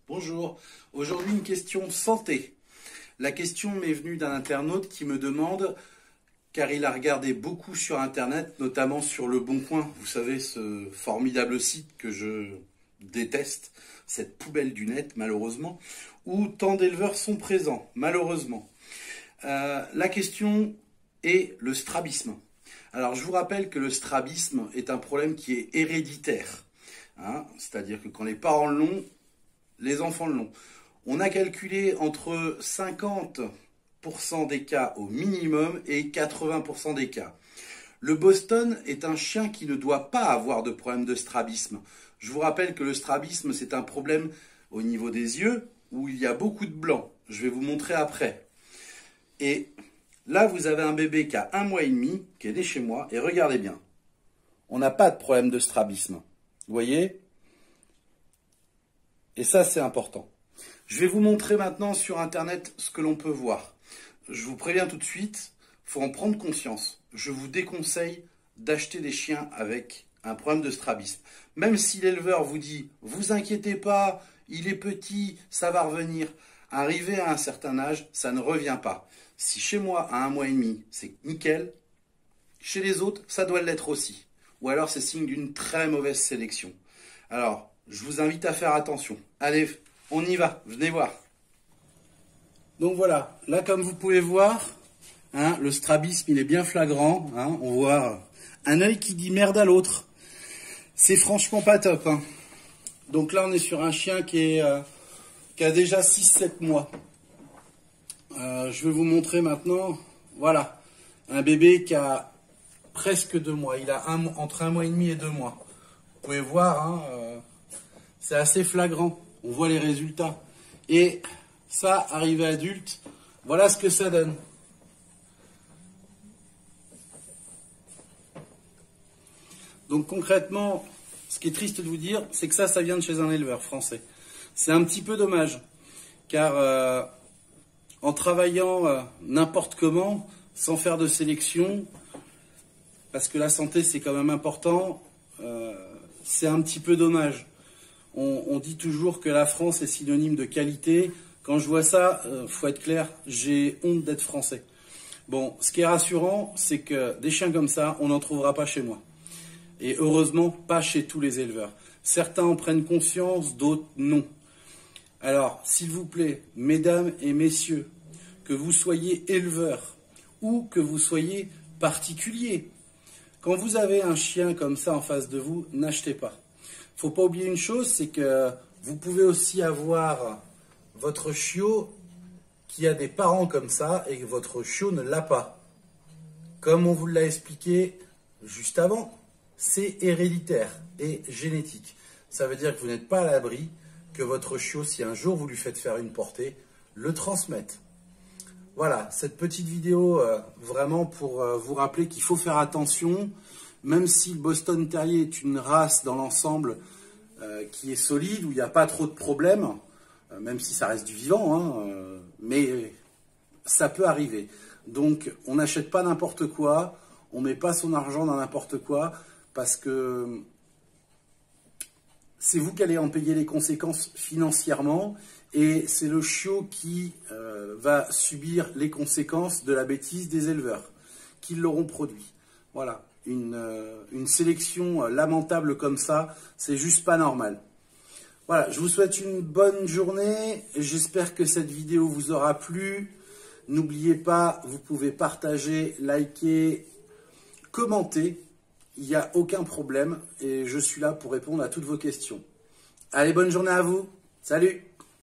Bonjour, aujourd'hui une question santé. La question m'est venue d'un internaute qui me demande, car il a regardé beaucoup sur internet, notamment sur Le Bon Coin, vous savez ce formidable site que je déteste, cette poubelle du net malheureusement, où tant d'éleveurs sont présents, malheureusement. La question est le strabisme. Alors je vous rappelle que le strabisme est un problème qui est héréditaire, c'est-à-dire que quand les parents l'ont, les enfants l'ont. On a calculé entre 50% des cas au minimum et 80% des cas. Le Boston est un chien qui ne doit pas avoir de problème de strabisme. Je vous rappelle que le strabisme, c'est un problème au niveau des yeux où il y a beaucoup de blanc. Je vais vous montrer après. Et là, vous avez un bébé qui a 1 mois et demi, qui est né chez moi, et regardez bien. On n'a pas de problème de strabisme. Vous voyez ? Et ça, c'est important. Je vais vous montrer maintenant sur Internet ce que l'on peut voir. Je vous préviens tout de suite, il faut en prendre conscience. Je vous déconseille d'acheter des chiens avec un problème de strabisme. Même si l'éleveur vous dit « vous inquiétez pas, il est petit, ça va revenir », arrivé à un certain âge, ça ne revient pas. Si chez moi, à 1 mois et demi, c'est nickel, chez les autres, ça doit l'être aussi. Ou alors c'est signe d'une très mauvaise sélection. Alors, je vous invite à faire attention. Allez, on y va, venez voir. Donc voilà, là comme vous pouvez voir, le strabisme il est bien flagrant. On voit un œil qui dit merde à l'autre. C'est franchement pas top. Donc là on est sur un chien qui a déjà 6-7 mois. Je vais vous montrer maintenant, voilà, un bébé qui a presque 2 mois. Il a entre 1 mois et demi et 2 mois. Vous pouvez voir, c'est assez flagrant, on voit les résultats. Et ça, arrivé adulte, voilà ce que ça donne. Donc concrètement, ce qui est triste de vous dire, c'est que ça vient de chez un éleveur français. C'est un petit peu dommage, car en travaillant n'importe comment, sans faire de sélection, parce que la santé c'est quand même important, c'est un petit peu dommage. On dit toujours que la France est synonyme de qualité. Quand je vois ça, faut être clair, j'ai honte d'être français. Bon, ce qui est rassurant, c'est que des chiens comme ça, on n'en trouvera pas chez moi. Et heureusement, pas chez tous les éleveurs. Certains en prennent conscience, d'autres non. Alors, s'il vous plaît, mesdames et messieurs, que vous soyez éleveurs ou que vous soyez particulier, quand vous avez un chien comme ça en face de vous, n'achetez pas. Il ne faut pas oublier une chose, c'est que vous pouvez aussi avoir votre chiot qui a des parents comme ça et que votre chiot ne l'a pas. Comme on vous l'a expliqué juste avant, c'est héréditaire et génétique. Ça veut dire que vous n'êtes pas à l'abri que votre chiot, si un jour vous lui faites faire une portée, le transmette. Voilà, cette petite vidéo vraiment pour vous rappeler qu'il faut faire attention. Même si le Boston Terrier est une race dans l'ensemble qui est solide, où il n'y a pas trop de problèmes, même si ça reste du vivant, mais ça peut arriver. Donc on n'achète pas n'importe quoi, on ne met pas son argent dans n'importe quoi, parce que c'est vous qui allez en payer les conséquences financièrement, et c'est le chiot qui va subir les conséquences de la bêtise des éleveurs, qui l'auront produit. Voilà. Une sélection lamentable comme ça, c'est juste pas normal. Voilà, je vous souhaite une bonne journée. J'espère que cette vidéo vous aura plu. N'oubliez pas, vous pouvez partager, liker, commenter. Il n'y a aucun problème et je suis là pour répondre à toutes vos questions. Allez, bonne journée à vous. Salut!